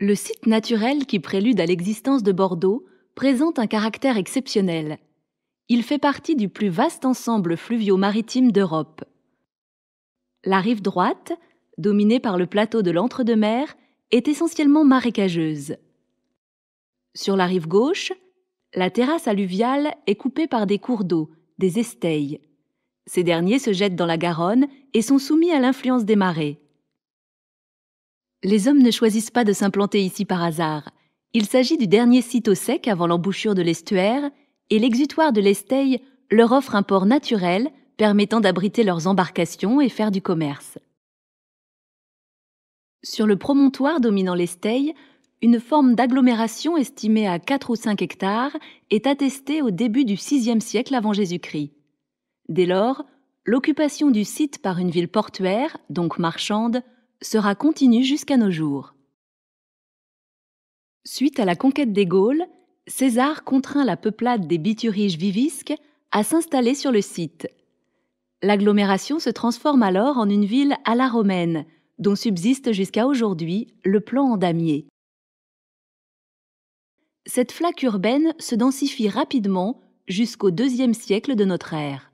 Le site naturel qui prélude à l'existence de Bordeaux présente un caractère exceptionnel. Il fait partie du plus vaste ensemble fluvio-maritime d'Europe. La rive droite, dominée par le plateau de l'Entre-deux-Mers, est essentiellement marécageuse. Sur la rive gauche, la terrasse alluviale est coupée par des cours d'eau, des esteilles. Ces derniers se jettent dans la Garonne et sont soumis à l'influence des marées. Les hommes ne choisissent pas de s'implanter ici par hasard. Il s'agit du dernier site au sec avant l'embouchure de l'estuaire, et l'exutoire de l'Esteille leur offre un port naturel permettant d'abriter leurs embarcations et faire du commerce. Sur le promontoire dominant l'Esteille, une forme d'agglomération estimée à 4 ou 5 hectares est attestée au début du VIe siècle avant Jésus-Christ. Dès lors, l'occupation du site par une ville portuaire, donc marchande, sera continue jusqu'à nos jours. Suite à la conquête des Gaules, César contraint la peuplade des Bituriges vivisques à s'installer sur le site. L'agglomération se transforme alors en une ville à la romaine, dont subsiste jusqu'à aujourd'hui le plan en damier. Cette flaque urbaine se densifie rapidement jusqu'au IIe siècle de notre ère.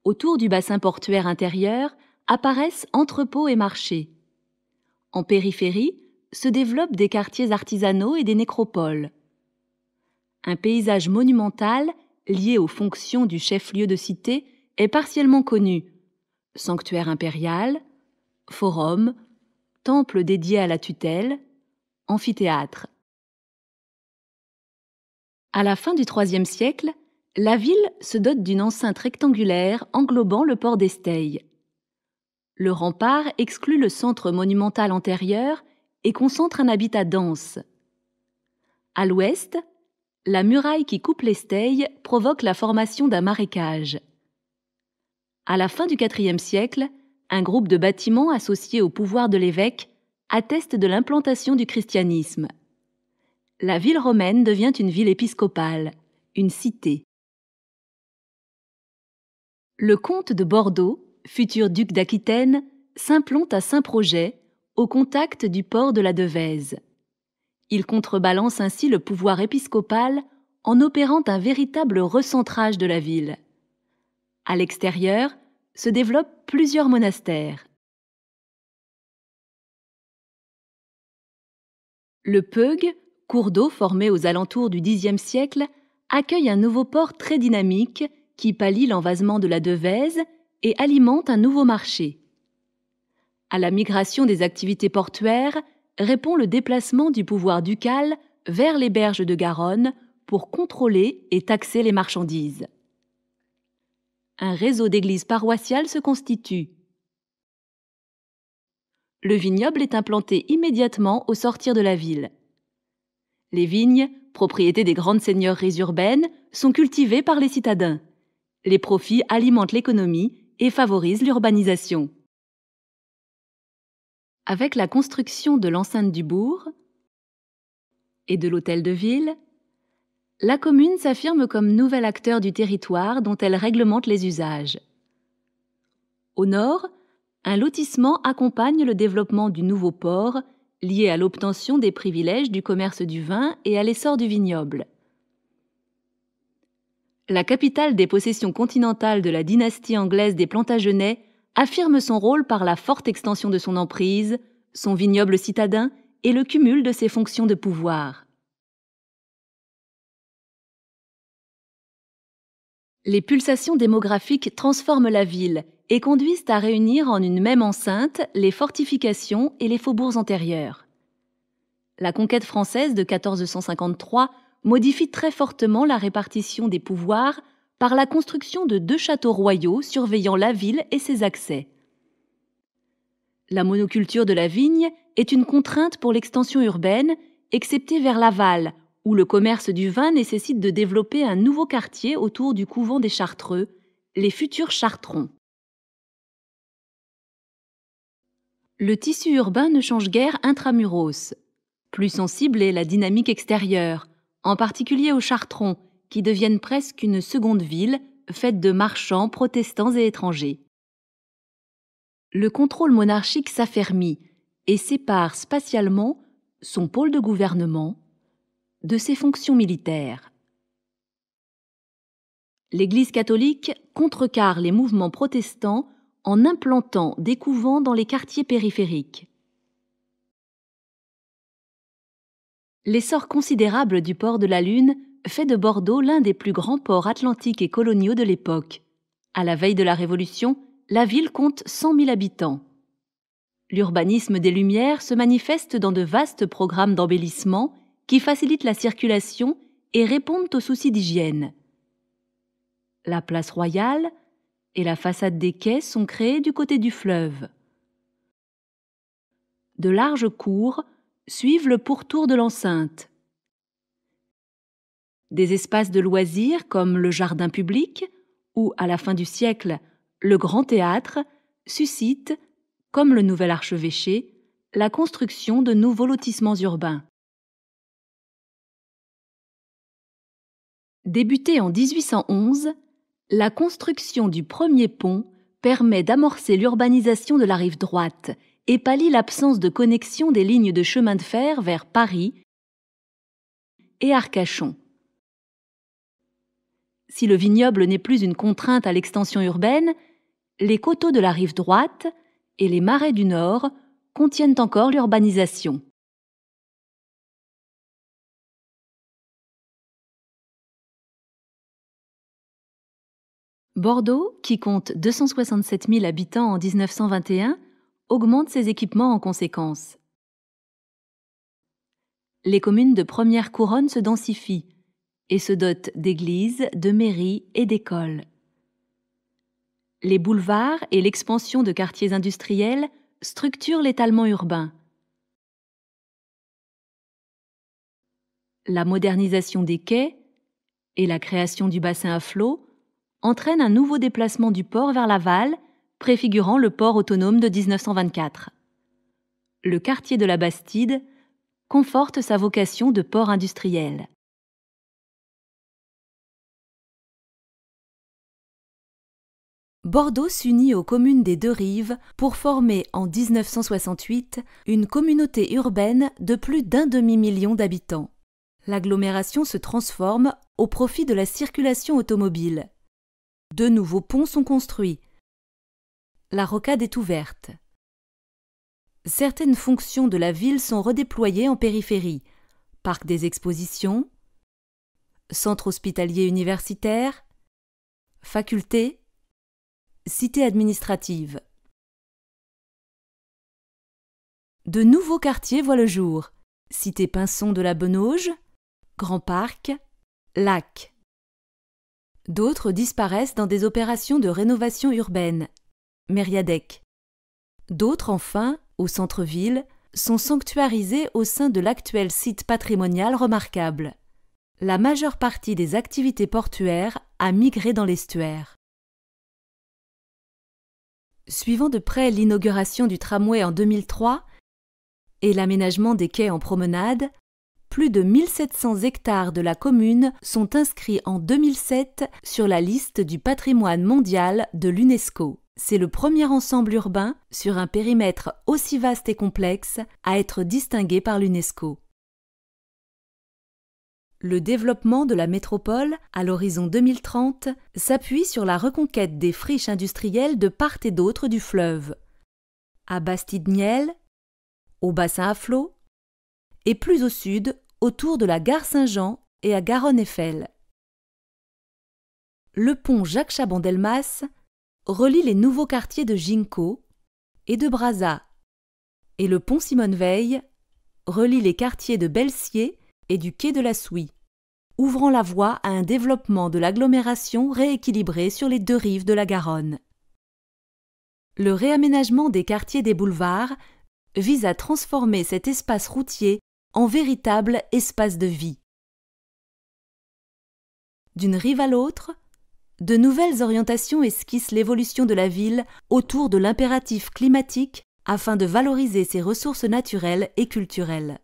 Autour du bassin portuaire intérieur apparaissent entrepôts et marchés. En périphérie se développent des quartiers artisanaux et des nécropoles. Un paysage monumental lié aux fonctions du chef-lieu de cité est partiellement connu. Sanctuaire impérial, forum, temple dédié à la tutelle, amphithéâtre. À la fin du IIIe siècle, la ville se dote d'une enceinte rectangulaire englobant le port d'Esteille. Le rempart exclut le centre monumental antérieur et concentre un habitat dense. À l'ouest, la muraille qui coupe l'Esteille provoque la formation d'un marécage. À la fin du IVe siècle, un groupe de bâtiments associés au pouvoir de l'évêque atteste de l'implantation du christianisme. La ville romaine devient une ville épiscopale, une cité. Le comte de Bordeaux, futur duc d'Aquitaine, s'implante à Saint-Projet, au contact du port de la Devèze. Il contrebalance ainsi le pouvoir épiscopal en opérant un véritable recentrage de la ville. À l'extérieur se développent plusieurs monastères. Le Peug, cours d'eau formé aux alentours du Xe siècle, accueille un nouveau port très dynamique qui pallie l'envasement de la Devèze et alimente un nouveau marché. À la migration des activités portuaires répond le déplacement du pouvoir ducal vers les berges de Garonne pour contrôler et taxer les marchandises. Un réseau d'églises paroissiales se constitue. Le vignoble est implanté immédiatement au sortir de la ville. Les vignes, propriété des grandes seigneuries urbaines, sont cultivées par les citadins. Les profits alimentent l'économie et favorisent l'urbanisation. Avec la construction de l'enceinte du bourg et de l'hôtel de ville, la commune s'affirme comme nouvel acteur du territoire dont elle réglemente les usages. Au nord, un lotissement accompagne le développement du nouveau port, lié à l'obtention des privilèges du commerce du vin et à l'essor du vignoble. La capitale des possessions continentales de la dynastie anglaise des Plantagenets affirme son rôle par la forte extension de son emprise, son vignoble citadin et le cumul de ses fonctions de pouvoir. Les pulsations démographiques transforment la ville et conduisent à réunir en une même enceinte les fortifications et les faubourgs antérieurs. La conquête française de 1453 modifie très fortement la répartition des pouvoirs par la construction de 2 châteaux royaux surveillant la ville et ses accès. La monoculture de la vigne est une contrainte pour l'extension urbaine, excepté vers Laval, où le commerce du vin nécessite de développer un nouveau quartier autour du couvent des Chartreux, les futurs Chartrons. Le tissu urbain ne change guère intramuros. Plus sensible est la dynamique extérieure, en particulier aux Chartrons, qui deviennent presque une seconde ville, faite de marchands, protestants et étrangers. Le contrôle monarchique s'affermit et sépare spatialement son pôle de gouvernement, de ses fonctions militaires. L'Église catholique contrecarre les mouvements protestants en implantant des couvents dans les quartiers périphériques. L'essor considérable du port de la Lune fait de Bordeaux l'un des plus grands ports atlantiques et coloniaux de l'époque. À la veille de la Révolution, la ville compte 100 000 habitants. L'urbanisme des Lumières se manifeste dans de vastes programmes d'embellissement qui facilitent la circulation et répondent aux soucis d'hygiène. La place Royale et la façade des quais sont créés du côté du fleuve. De larges cours suivent le pourtour de l'enceinte. Des espaces de loisirs comme le jardin public ou, à la fin du siècle, le Grand Théâtre suscitent, comme le nouvel archevêché, la construction de nouveaux lotissements urbains. Débutée en 1811, la construction du premier pont permet d'amorcer l'urbanisation de la rive droite et pallie l'absence de connexion des lignes de chemin de fer vers Paris et Arcachon. Si le vignoble n'est plus une contrainte à l'extension urbaine, les coteaux de la rive droite et les marais du Nord contiennent encore l'urbanisation. Bordeaux, qui compte 267 000 habitants en 1921, augmente ses équipements en conséquence. Les communes de première couronne se densifient et se dotent d'églises, de mairies et d'écoles. Les boulevards et l'expansion de quartiers industriels structurent l'étalement urbain. La modernisation des quais et la création du bassin à flot entraînent un nouveau déplacement du port vers l'aval, préfigurant le port autonome de 1924. Le quartier de la Bastide conforte sa vocation de port industriel. Bordeaux s'unit aux communes des deux rives pour former en 1968 une communauté urbaine de plus d'1 demi-million d'habitants. L'agglomération se transforme au profit de la circulation automobile. 2 nouveaux ponts sont construits. La rocade est ouverte. Certaines fonctions de la ville sont redéployées en périphérie. Parc des expositions, centre hospitalier universitaire, faculté, cité administrative. De nouveaux quartiers voient le jour. Cité Pinson de la Benauge, Grand Parc, Lac. D'autres disparaissent dans des opérations de rénovation urbaine, Mériadec. D'autres, enfin, au centre-ville, sont sanctuarisés au sein de l'actuel site patrimonial remarquable. La majeure partie des activités portuaires a migré dans l'estuaire. Suivant de près l'inauguration du tramway en 2003 et l'aménagement des quais en promenade, plus de 1700 hectares de la commune sont inscrits en 2007 sur la liste du patrimoine mondial de l'UNESCO. C'est le premier ensemble urbain sur un périmètre aussi vaste et complexe à être distingué par l'UNESCO. Le développement de la métropole à l'horizon 2030 s'appuie sur la reconquête des friches industrielles de part et d'autre du fleuve. À Bastide-Niel, au bassin à flot, et plus au sud, autour de la gare Saint-Jean et à Garonne-Eiffel. Le pont Jacques Chaban-Delmas relie les nouveaux quartiers de Ginkgo et de Brazza, et le pont Simone-Veil relie les quartiers de Belsier et du quai de la Souille, ouvrant la voie à un développement de l'agglomération rééquilibrée sur les 2 rives de la Garonne. Le réaménagement des quartiers des boulevards vise à transformer cet espace routier en véritable espace de vie. D'une rive à l'autre, de nouvelles orientations esquissent l'évolution de la ville autour de l'impératif climatique afin de valoriser ses ressources naturelles et culturelles.